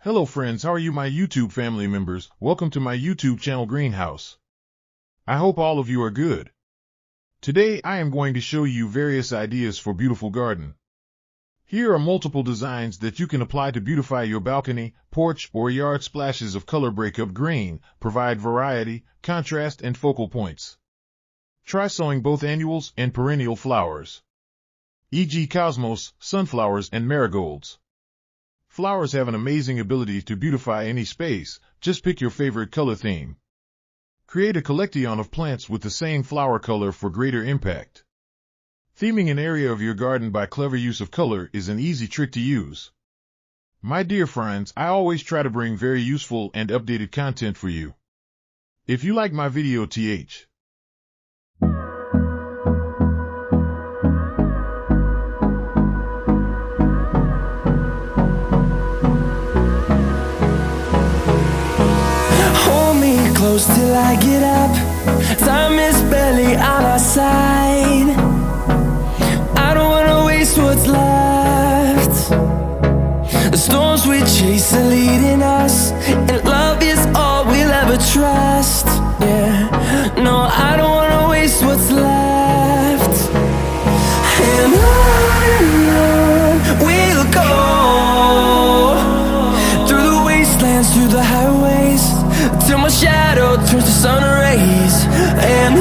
Hello friends, how are you my YouTube family members? Welcome to my YouTube channel Greenhouse. I hope all of you are good. Today I am going to show you various ideas for beautiful garden. Here are multiple designs that you can apply to beautify your balcony, porch, or yard. Splashes of color break up grain, provide variety, contrast, and focal points. Try sowing both annuals and perennial flowers, e.g. cosmos, sunflowers, and marigolds. Flowers have an amazing ability to beautify any space. Just pick your favorite color theme. Create a collection of plants with the same flower color for greater impact. Theming an area of your garden by clever use of color is an easy trick to use. My dear friends, I always try to bring very useful and updated content for you. If you like my video, close till I get up. Time is barely on our side. I don't wanna waste what's left. The storms we chase are leading us, and love is all we'll ever trust. Yeah, no, I don't wanna waste what's left. And on we'll go, through the wastelands, through the highways, till my shadow turns to sun rays. And